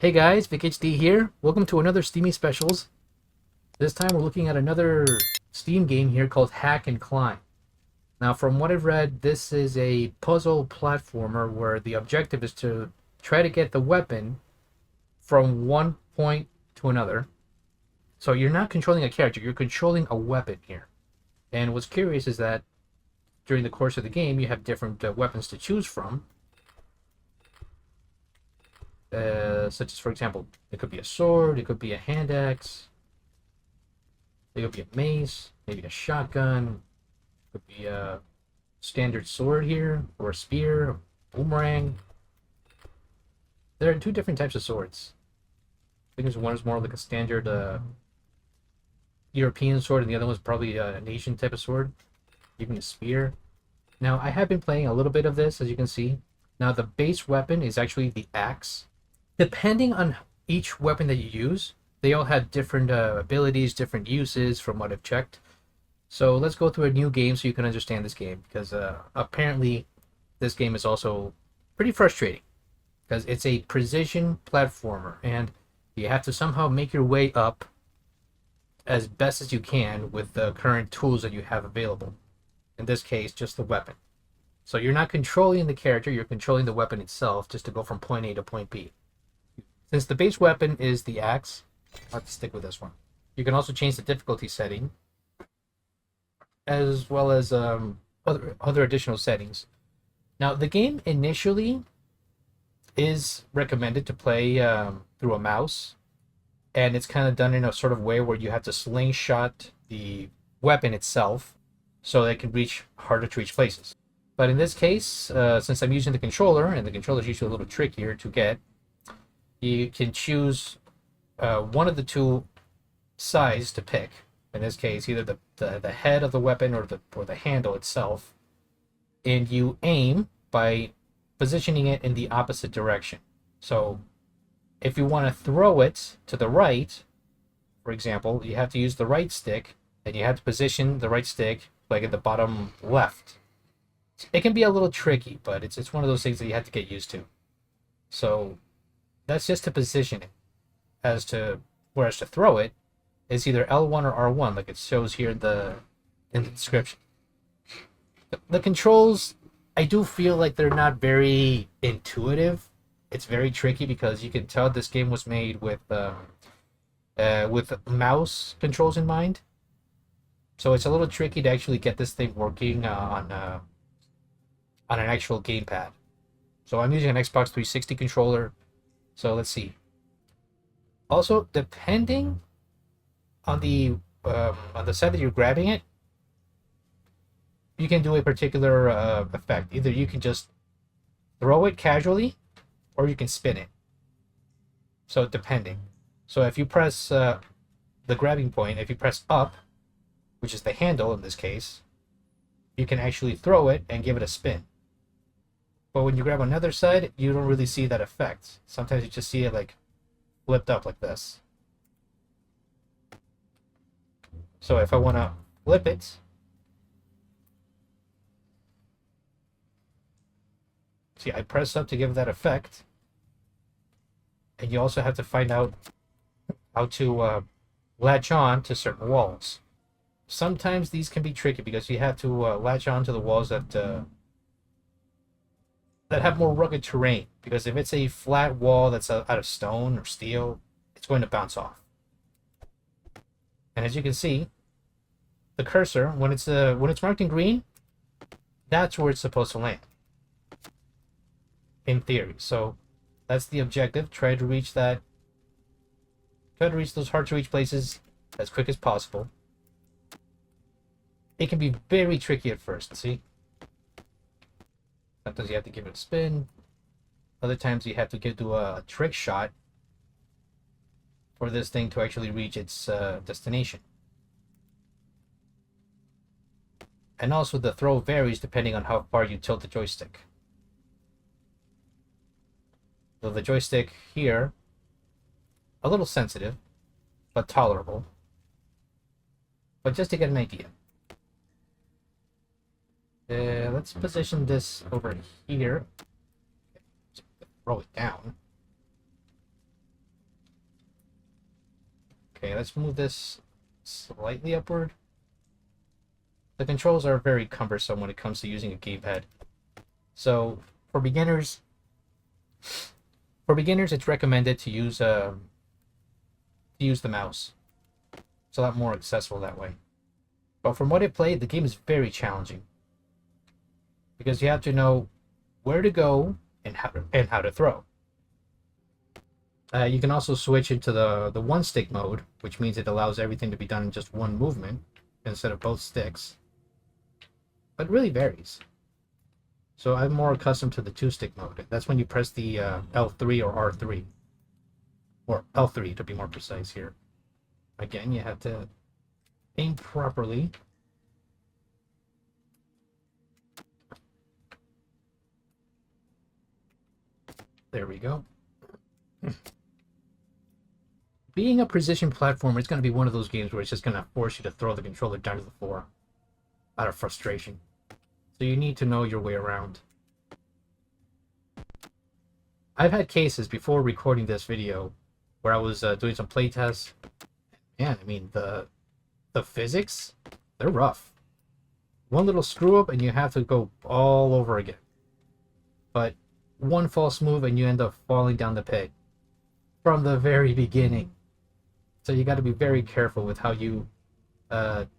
Hey guys, VicHD here. Welcome to another Steamy Specials. This time we're looking at another Steam game here called Hack and Climb. Now, from what I've read, this is a puzzle platformer where the objective is to try to get the weapon from one point to another. So you're not controlling a character, you're controlling a weapon here. And what's curious is that during the course of the game, you have different weapons to choose from. Such as, for example, it could be a sword, it could be a hand axe, it could be a mace, maybe a shotgun, it could be a standard sword here, or a spear, a boomerang. There are two different types of swords. I think one is more like a standard European sword, and the other one's probably an Asian type of sword, even a spear. Now, I have been playing a little bit of this, as you can see. Now, the base weapon is actually the axe. Depending on each weapon that you use, they all have different abilities, different uses from what I've checked. So let's go through a new game so you can understand this game, because apparently this game is also pretty frustrating because it's a precision platformer and you have to somehow make your way up as best as you can with the current tools that you have available. In this case, just the weapon. So you're not controlling the character, you're controlling the weapon itself just to go from point A to point B. Since the base weapon is the axe, I'll have to stick with this one. You can also change the difficulty setting, as well as other additional settings. Now, the game initially is recommended to play through a mouse, and it's kind of done in a sort of way where you have to slingshot the weapon itself so that it can reach harder to reach places. But in this case, since I'm using the controller, and the controller is usually a little trickier to get, you can choose one of the two sides to pick. In this case, either the head of the weapon or the handle itself, and you aim by positioning it in the opposite direction. So, if you want to throw it to the right, for example, you have to use the right stick, and you have to position the right stick like at the bottom left. It can be a little tricky, but it's one of those things that you have to get used to. So that's just to position it. Whereas to throw it is either L1 or R1, like it shows here in the description. The controls, I do feel like they're not very intuitive. It's very tricky because you can tell this game was made with mouse controls in mind. So it's a little tricky to actually get this thing working on an actual gamepad. So I'm using an Xbox 360 controller. So let's see. Also, depending on the side that you're grabbing it, you can do a particular effect. Either you can just throw it casually, or you can spin it. So depending. So if you press the grabbing point, if you press up, which is the handle in this case, you can actually throw it and give it a spin. But when you grab another side, you don't really see that effect. Sometimes you just see it like flipped up like this. So if I want to flip it, see, I press up to give that effect. And you also have to find out how to latch on to certain walls. Sometimes these can be tricky because you have to latch on to the walls that have more rugged terrain, because if it's a flat wall that's out of stone or steel, it's going to bounce off. And as you can see, the cursor, when it's marked in green, that's where it's supposed to land, in theory. So that's the objective. Try to reach those hard to reach places as quick as possible. It can be very tricky at first, see? Sometimes you have to give it a spin. Other times you have to do a trick shot for this thing to actually reach its destination. And also the throw varies depending on how far you tilt the joystick. So the joystick here, a little sensitive, but tolerable. But just to get an idea. Let's position this over here. Throw it down. Okay, let's move this slightly upward. The controls are very cumbersome when it comes to using a gamepad. So for beginners, it's recommended to use the mouse. It's a lot more accessible that way. But from what I played, the game is very challenging because you have to know where to go and how to throw. You can also switch into the one stick mode, which means it allows everything to be done in just one movement instead of both sticks. But it really varies. So I'm more accustomed to the two stick mode. That's when you press the L3 or R3. Or L3 to be more precise here. Again, you have to aim properly. There we go. Being a precision platformer, it's going to be one of those games where it's just going to force you to throw the controller down to the floor out of frustration. So you need to know your way around. I've had cases before recording this video where I was doing some playtests. Man, I mean, the physics, they're rough. One little screw up and you have to go all over again. But one false move and you end up falling down the pit from the very beginning. So you got to be very careful with how you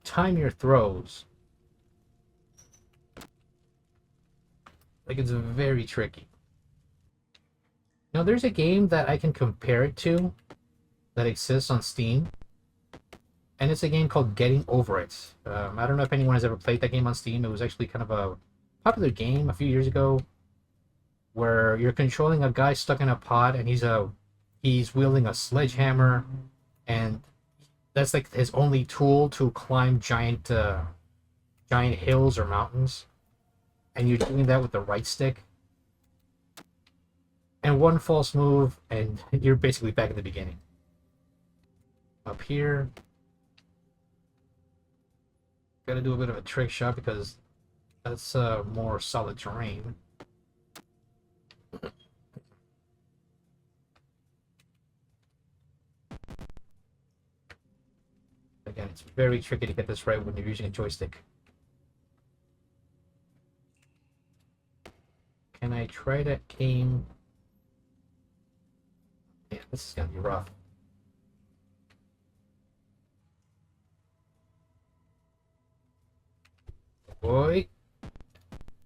time your throws. Like, it's very tricky. Now, there's a game that I can compare it to that exists on Steam. And it's a game called Getting Over It. I don't know if anyone has ever played that game on Steam. It was actually kind of a popular game a few years ago where you're controlling a guy stuck in a pod and he's wielding a sledgehammer, and that's like his only tool to climb giant hills or mountains. And you're doing that with the right stick. And one false move and you're basically back at the beginning. Up here, gotta do a bit of a trick shot because that's more solid terrain. Again, it's very tricky to get this right when you're using a joystick. Can I try to aim? Yeah, this is gonna be rough. Boy.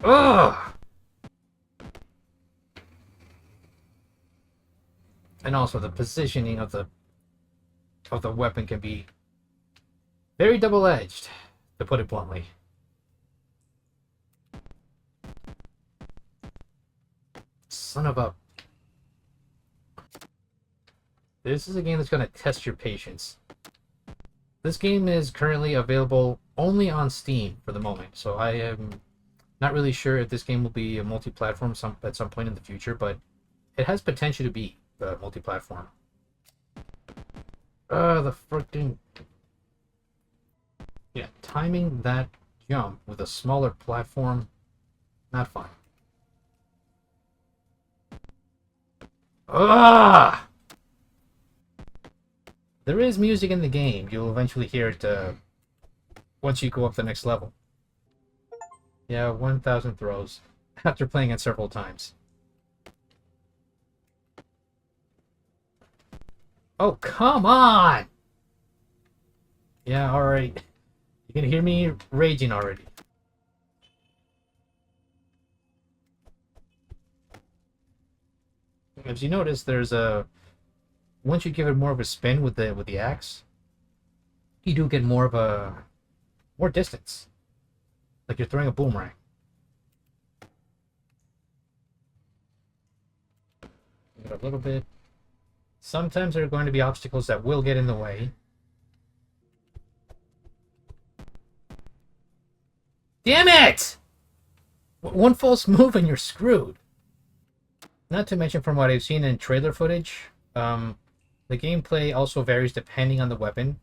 Ugh! And also the positioning of the weapon can be very double-edged, to put it bluntly. Son of a... This is a game that's going to test your patience. This game is currently available only on Steam for the moment, so I am not really sure if this game will be a multi-platform at some point in the future, but it has potential to be multi-platform. The freaking... Yeah, timing that jump with a smaller platform, not fun. Ah! There is music in the game. You'll eventually hear it once you go up the next level. Yeah, 1,000 throws after playing it several times. Oh, come on! Yeah, alright. You can hear me raging already. As you notice, there's a... Once you give it more of a spin with the axe, you do get more distance. Like you're throwing a boomerang. Give it a little bit. Sometimes there are going to be obstacles that will get in the way. Damn it! One false move and you're screwed. Not to mention, from what I've seen in trailer footage, the gameplay also varies depending on the weapon.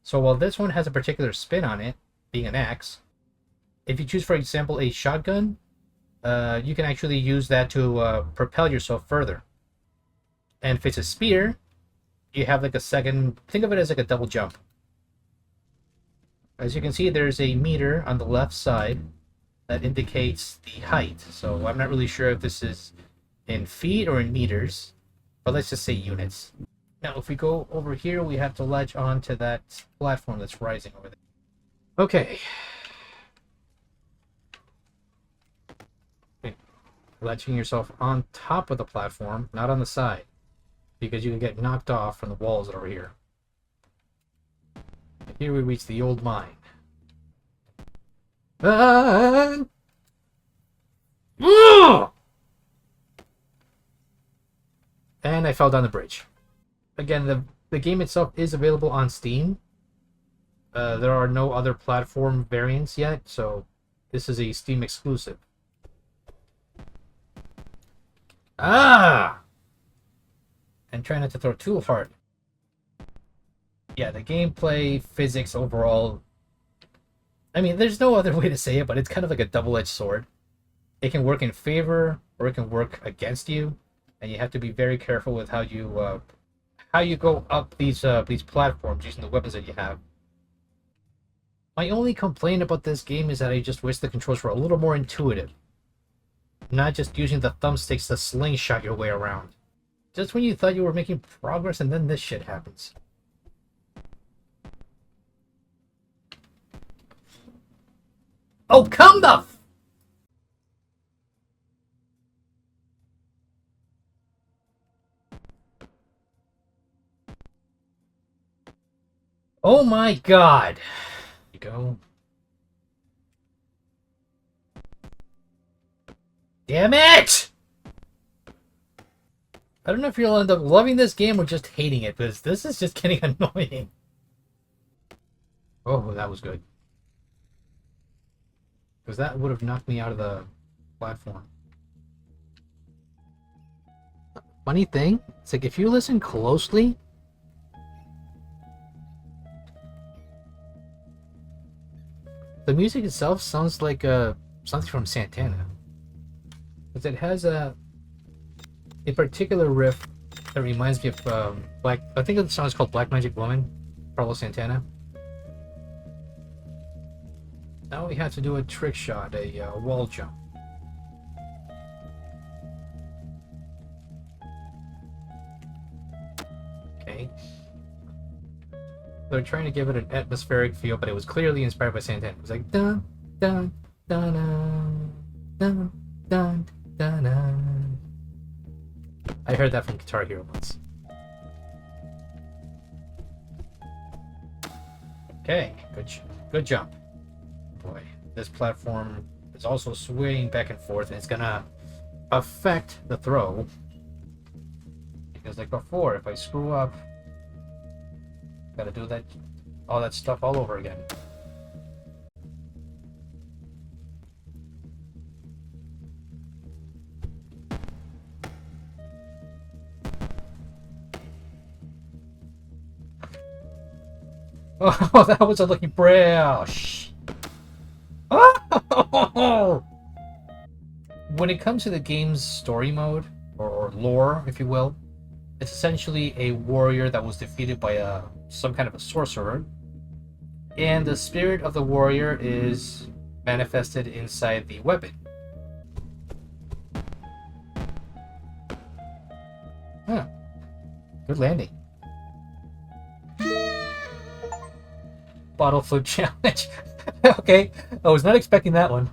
So while this one has a particular spin on it, being an axe, if you choose, for example, a shotgun, you can actually use that to propel yourself further. And if it's a spear, you have like a second, think of it as like a double jump. As you can see, there's a meter on the left side that indicates the height. So I'm not really sure if this is in feet or in meters, but let's just say units. Now, if we go over here, we have to latch on to that platform that's rising over there. Okay. Latching yourself on top of the platform, not on the side, because you can get knocked off from the walls over here. And here we reach the old mine. And I fell down the bridge. Again, the game itself is available on Steam. There are no other platform variants yet, so this is a Steam exclusive. And try not to throw too hard. Yeah, the gameplay, physics overall, I mean, there's no other way to say it, but it's kind of like a double-edged sword. It can work in favor, or it can work against you, and you have to be very careful with how you go up these platforms using the weapons that you have. My only complaint about this game is that I just wish the controls were a little more intuitive. Not just using the thumbsticks to slingshot your way around. Just when you thought you were making progress, and then this shit happens. Oh, come the f- Oh my god. There you go. Damn it! I don't know if you'll end up loving this game or just hating it, because this is just getting annoying. Oh, that was good. Because that would have knocked me out of the platform. Funny thing, it's like if you listen closely, the music itself sounds like something from Santana. Because it has a particular riff that reminds me of I think the song is called Black Magic Woman, Carlos Santana. Now we have to do a trick shot, a wall jump. Okay. They're trying to give it an atmospheric feel, but it was clearly inspired by Santana. It was like dun dun dun dun dun dun dun dun. I heard that from Guitar Hero once. Okay, good jump. Boy, this platform is also swaying back and forth, and it's gonna affect the throw. Because like before, if I screw up, gotta do all that stuff all over again. Oh, that was a lucky brush. Oh! When it comes to the game's story mode, or lore, if you will, it's essentially a warrior that was defeated by some kind of a sorcerer, and the spirit of the warrior is manifested inside the weapon. Huh. Good landing. Bottle flip challenge. Okay, I was not expecting that one.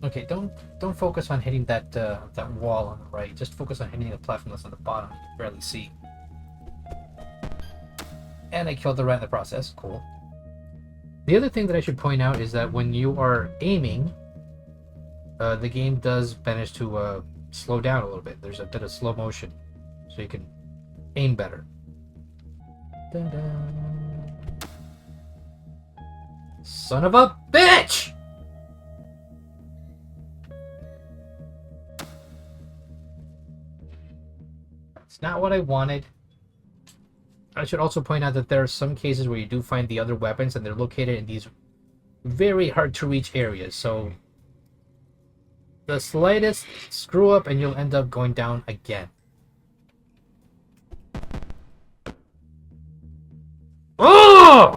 Okay, don't focus on hitting that wall on the right. Just focus on hitting the platform that's on the bottom. You can barely see. And I killed the rat in the process. Cool. The other thing that I should point out is that when you are aiming, the game does manage to slow down a little bit. There's a bit of slow motion, so you can aim better. Dun -dun. Son of a bitch! That's not what I wanted. I should also point out that there are some cases where you do find the other weapons, and they're located in these very hard to reach areas, so the slightest screw up and you'll end up going down again. Oh!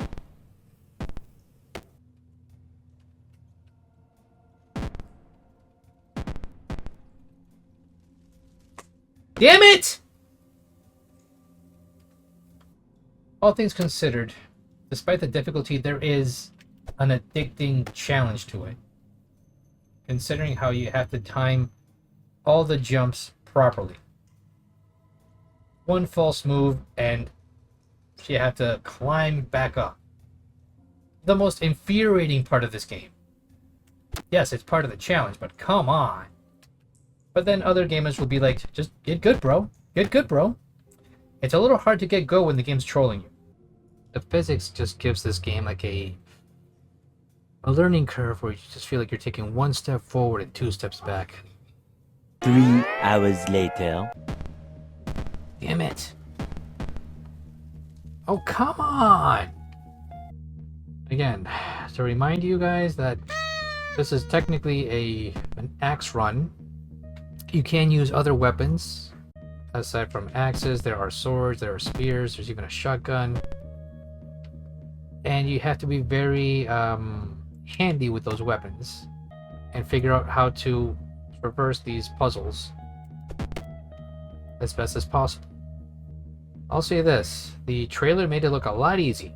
Damn it! All things considered, despite the difficulty, there is an addicting challenge to it. Considering how you have to time all the jumps properly. One false move and you have to climb back up. The most infuriating part of this game. Yes, it's part of the challenge, but come on. But then other gamers will be like, just get good, bro. Get good, bro. It's a little hard to get go when the game's trolling you. The physics just gives this game like a learning curve where you just feel like you're taking one step forward and 2 steps back. 3 hours later. Damn it. Oh, come on! Again, to remind you guys that this is technically an axe run. You can use other weapons. Aside from axes, there are swords, there are spears, there's even a shotgun. And you have to be very handy with those weapons and figure out how to traverse these puzzles as best as possible. I'll say this, the trailer made it look a lot easy.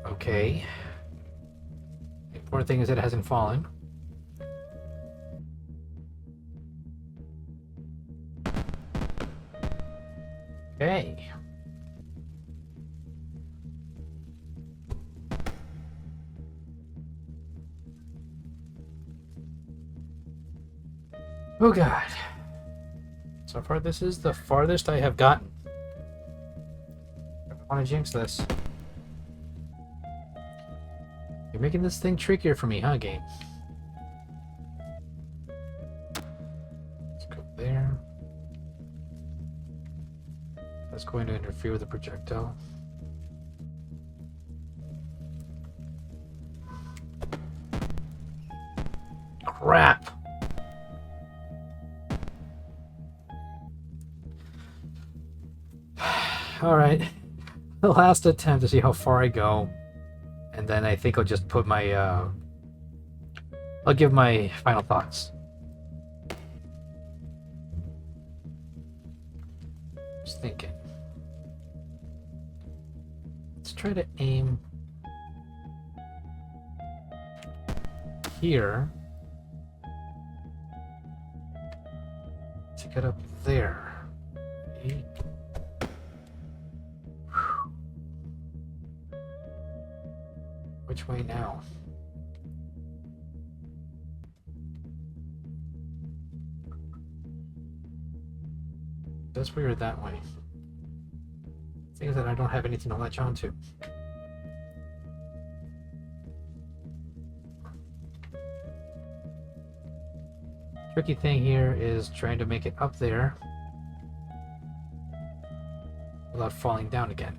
Okay. The important thing is it hasn't fallen. Okay. Oh god. So far this is the farthest I have gotten. I don't want to jinx this. You're making this thing trickier for me, huh, game? Let's go there. That's going to interfere with the projectile. Crap! Alright. The last attempt to see how far I go. And then I think I'll just put my, I'll give my final thoughts. Just thinking. Let's try to aim here to get up there. Okay. Which way now? This way or that way? Thing is that I don't have anything to latch onto. Tricky thing here is trying to make it up there without falling down again.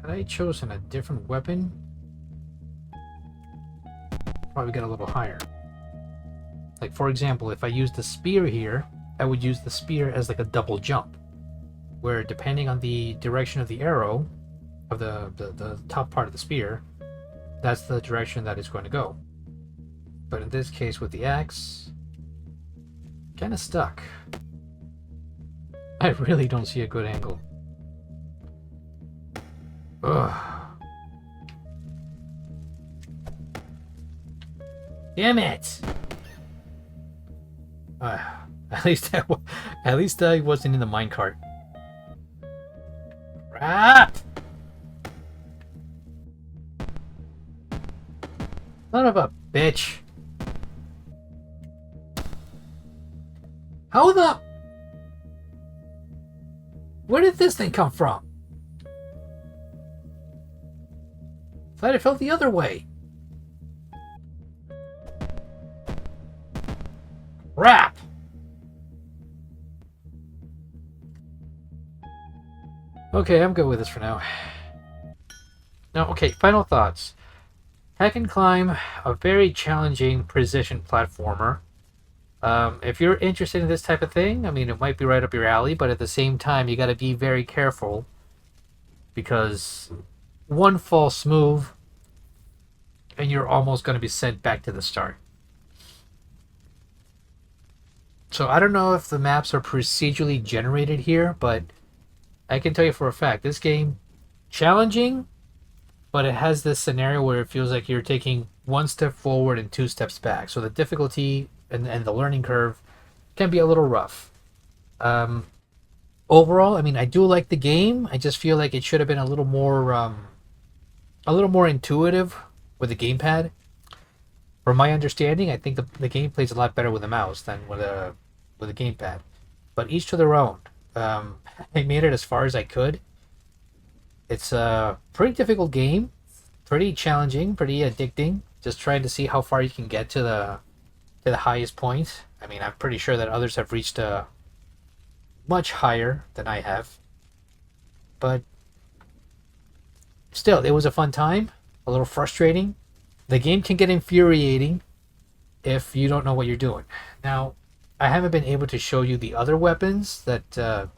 Had I chosen a different weapon, probably get a little higher. Like for example, if I used the spear here, I would use the spear as like a double jump, where depending on the direction of the arrow, of the top part of the spear, that's the direction that it's going to go. But in this case with the axe, kind of stuck. I really don't see a good angle. Ugh. Damn it! At least I wasn't in the minecart. Crap! Son of a bitch! How the? Where did this thing come from? Thought it felt the other way. Crap! Okay, I'm good with this for now. Now, okay, final thoughts. Hack and Climb, a very challenging precision platformer. If you're interested in this type of thing, I mean, it might be right up your alley, but at the same time, you got to be very careful because one false move and you're almost going to be sent back to the start. So I don't know if the maps are procedurally generated here, but I can tell you for a fact this game challenging, but it has this scenario where it feels like you're taking one step forward and two steps back. So the difficulty and the learning curve can be a little rough. Overall, I mean, I do like the game. I just feel like it should have been a little more intuitive with the gamepad. From my understanding, I think the game plays a lot better with a mouse than with a gamepad. But each to their own. I made it as far as I could. It's a pretty difficult game, pretty challenging, pretty addicting. Just trying to see how far you can get to the highest point. I mean, I'm pretty sure that others have reached much higher than I have. But still, it was a fun time, a little frustrating. The game can get infuriating if you don't know what you're doing. Now, I haven't been able to show you the other weapons that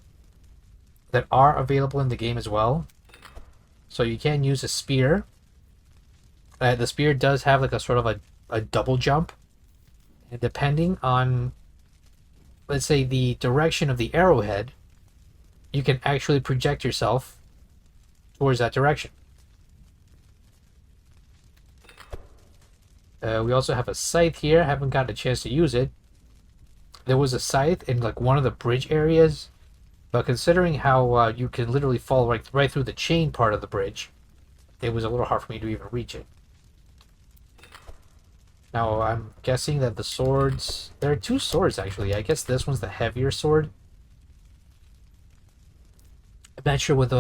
are available in the game as well. So you can use a spear. The spear does have like a sort of a double jump. And depending on, let's say, the direction of the arrowhead, you can actually project yourself towards that direction. We also have a scythe here. I haven't got a chance to use it. There was a scythe in like one of the bridge areas, but considering how you can literally fall right through the chain part of the bridge, it was a little hard for me to even reach it. Now I'm guessing that the swords, there are two swords actually. I guess this one's the heavier sword. I'm not sure what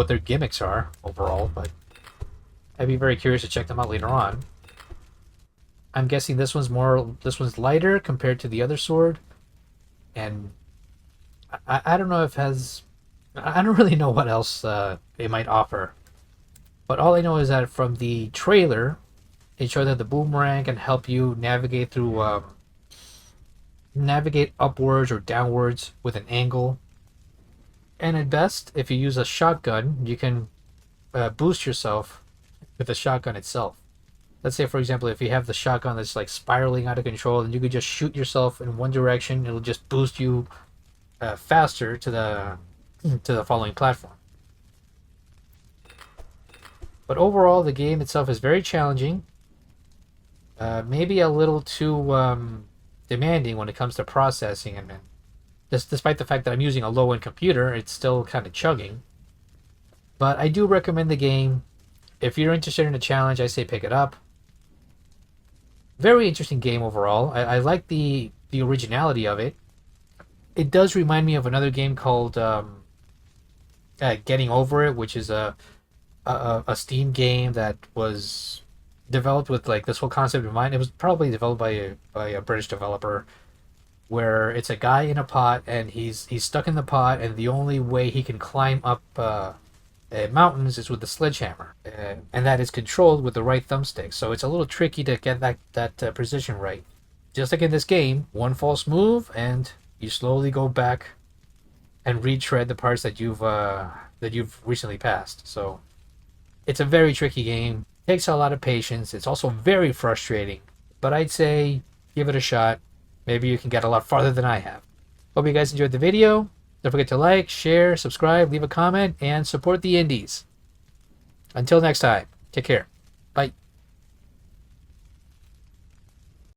their gimmicks are overall, but I'd be very curious to check them out later on. I'm guessing this one's lighter compared to the other sword, and I don't know if I don't really know what else it might offer, but all I know is that from the trailer, it showed that the boomerang can help you navigate through navigate upwards or downwards with an angle, and at best, if you use a shotgun, you can boost yourself with the shotgun itself. Let's say, for example, if you have the shotgun that's like spiraling out of control, then you could just shoot yourself in one direction. It'll just boost you faster to the following platform. But overall, the game itself is very challenging. Maybe a little too demanding when it comes to processing, and despite the fact that I'm using a low-end computer, it's still kind of chugging. But I do recommend the game. If you're interested in a challenge, I say pick it up. Very interesting game overall. I like the originality of it. It does remind me of another game called Getting Over It, which is a Steam game that was developed with like this whole concept in mind. It was probably developed by a British developer, where it's a guy in a pot and he's stuck in the pot, and the only way he can climb up mountains is with the sledgehammer, and that is controlled with the right thumbstick. So it's a little tricky to get that precision right. Just like in this game, one false move and you slowly go back and retread the parts that you've recently passed. So it's a very tricky game. It takes a lot of patience. It's also very frustrating, but I'd say give it a shot. Maybe you can get a lot farther than I have. Hope you guys enjoyed the video. Don't forget to like, share, subscribe, leave a comment, and support the indies. Until next time, take care. Bye.